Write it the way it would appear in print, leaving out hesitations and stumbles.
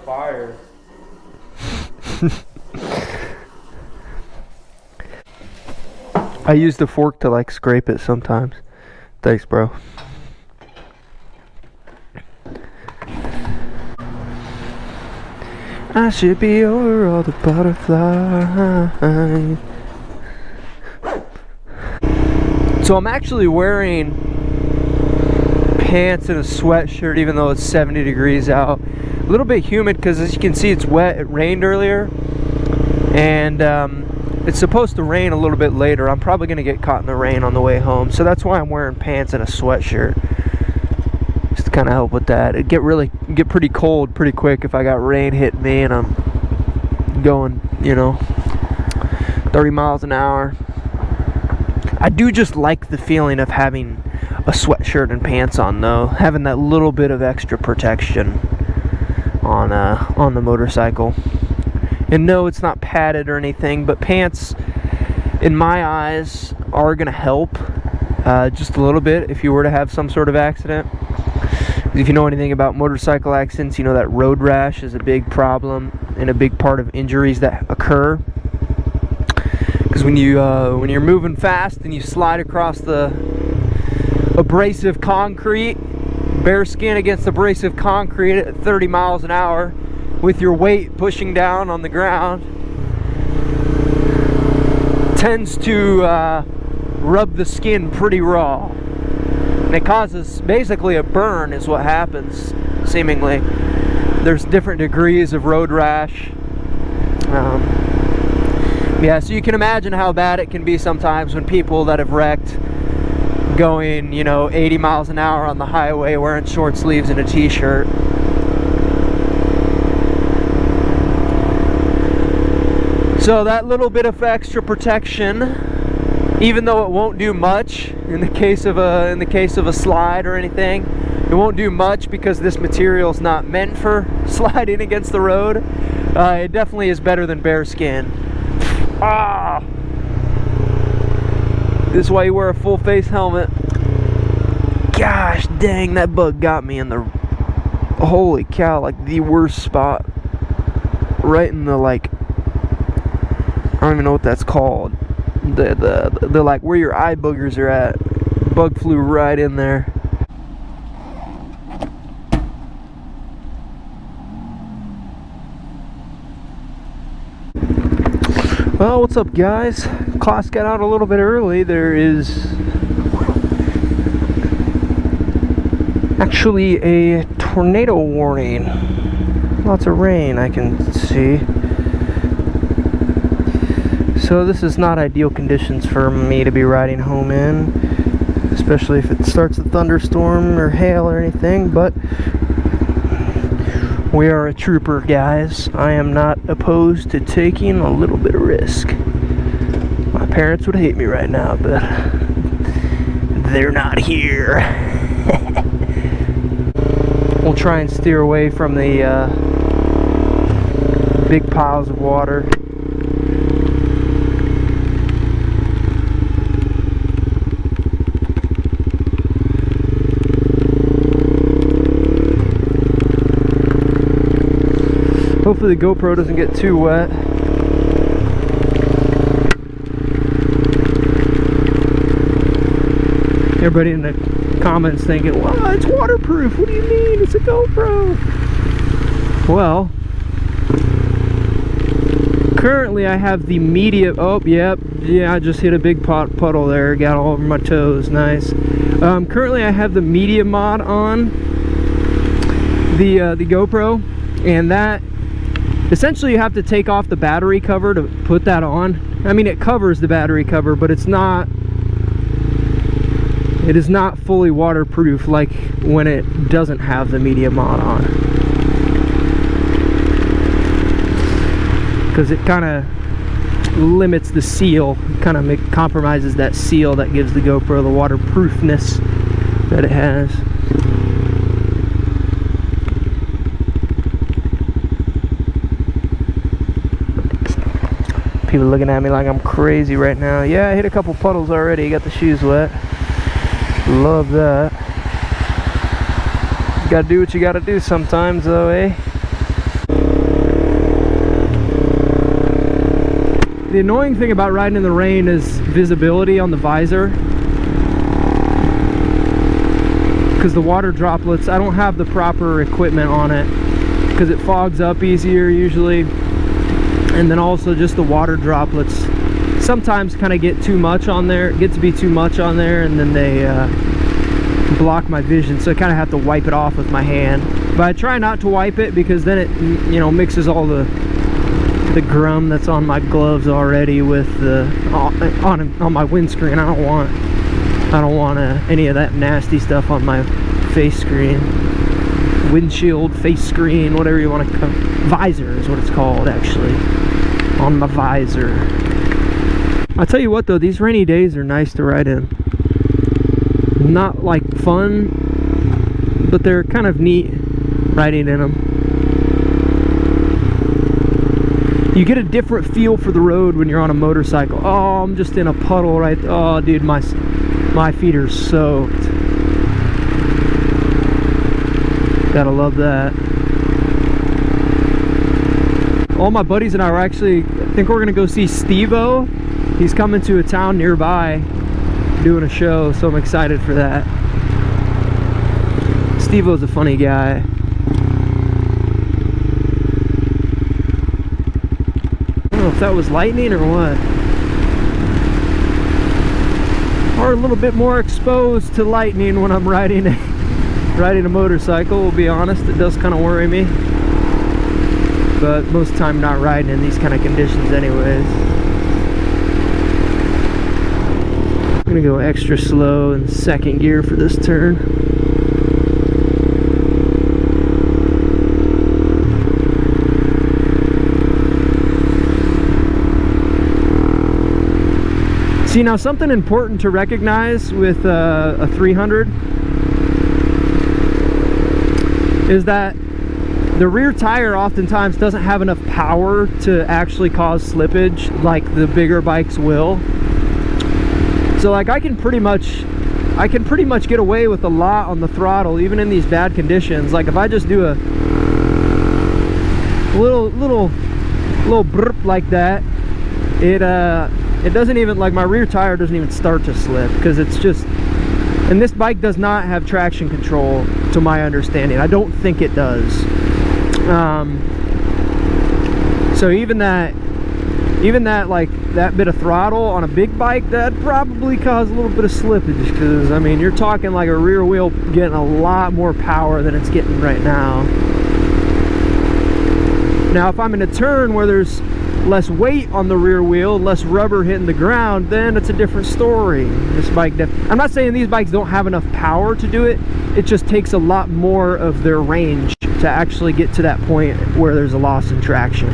fire. I use the fork to like scrape it sometimes. Thanks, bro. I should be over all the butterflies. So I'm actually wearing pants and a sweatshirt even though it's 70 degrees out. A little bit humid because as you can see it's wet. It rained earlier. And it's supposed to rain a little bit later. I'm probably going to get caught in the rain on the way home. So that's why I'm wearing pants and a sweatshirt. Just to kind of help with that. It'd get pretty cold pretty quick if I got rain hitting me and I'm going, you know, 30 miles an hour. I do just like the feeling of having a sweatshirt and pants on though. Having that little bit of extra protection on the motorcycle. And no, it's not padded or anything, but pants, in my eyes, are going to help just a little bit if you were to have some sort of accident. If you know anything about motorcycle accidents, you know that road rash is a big problem and a big part of injuries that occur. Because when you're moving fast and you slide across the abrasive concrete, bare skin against abrasive concrete at 30 miles an hour, with your weight pushing down on the ground, tends to rub the skin pretty raw. And it causes basically a burn is what happens, seemingly. There's different degrees of road rash. Yeah, so you can imagine how bad it can be sometimes when people that have wrecked going, you know, 80 miles an hour on the highway wearing short sleeves and a t-shirt. So that little bit of extra protection, even though it won't do much in the case of a slide or anything, it won't do much because this material is not meant for sliding against the road. It definitely is better than bare skin. Ah! This is why you wear a full face helmet. Gosh dang, that bug got me in the, holy cow, like the worst spot. Right in the like, I don't even know what that's called. The like where your eye boogers are at. Bug flew right in there. Well, what's up, guys? Class got out a little bit early. There is actually a tornado warning. Lots of rain, I can see. So this is not ideal conditions for me to be riding home in, especially if it starts a thunderstorm or hail or anything, but we are a trooper, guys. I am not opposed to taking a little bit of risk. My parents would hate me right now, but they're not here. We'll try and steer away from the big piles of water. Hopefully the GoPro doesn't get too wet. Everybody in the comments thinking, well, it's waterproof. What do you mean? It's a GoPro. Well, currently I have the medium. Oh, yep. Yeah, I just hit a big puddle there. Got all over my toes. Nice. Currently I have the media mod on the GoPro, and that essentially you have to take off the battery cover to put that on. I mean, it covers the battery cover, but it is not fully waterproof like when it doesn't have the media mod on, because it kind of limits the seal, kind of compromises that seal that gives the GoPro the waterproofness that it has. People looking at me like I'm crazy right now. Yeah, I hit a couple puddles already. Got the shoes wet. Love that. Gotta do what you gotta do sometimes though, eh? The annoying thing about riding in the rain is visibility on the visor, because the water droplets, I don't have the proper equipment on it because it fogs up easier usually, and then also just the water droplets sometimes kind of get too much on there, get to be too much on there, and then they block my vision, so I kind of have to wipe it off with my hand. But I try not to wipe it because then it, you know, mixes all the grum that's on my gloves already with the on my windscreen. I don't want any of that nasty stuff on my face screen, windshield, face screen, whatever you want to call. Visor is what it's called, actually, on my visor. I'll tell you what though, these rainy days are nice to ride in. Not like fun, but they're kind of neat riding in them. You get a different feel for the road when you're on a motorcycle. Oh, I'm just in a puddle right there. Oh dude, my feet are soaked. Gotta love that. All my buddies and I are actually, I think we're gonna go see Steve-O. He's coming to a town nearby doing a show, so I'm excited for that. Steve-O's a funny guy. I don't know if that was lightning or what. Or a little bit more exposed to lightning when I'm riding a motorcycle, we'll be honest. It does kind of worry me, but most of the time not riding in these kind of conditions anyways. I'm gonna go extra slow in second gear for this turn. See, now something important to recognize with a 300 is that the rear tire oftentimes doesn't have enough power to actually cause slippage like the bigger bikes will. So like I can pretty much get away with a lot on the throttle even in these bad conditions. Like if I just do a little burp like that, it doesn't even, like my rear tire doesn't even start to slip, because it's just, and this bike does not have traction control to my understanding. I don't think it does. So even that like that bit of throttle on a big bike, that'd probably cause a little bit of slippage, because I mean you're talking like a rear wheel getting a lot more power than it's getting right now. Now if I'm in a turn where there's less weight on the rear wheel, less rubber hitting the ground, then it's a different story. This bike, I'm not saying these bikes don't have enough power to do it, it just takes a lot more of their range to actually get to that point where there's a loss in traction.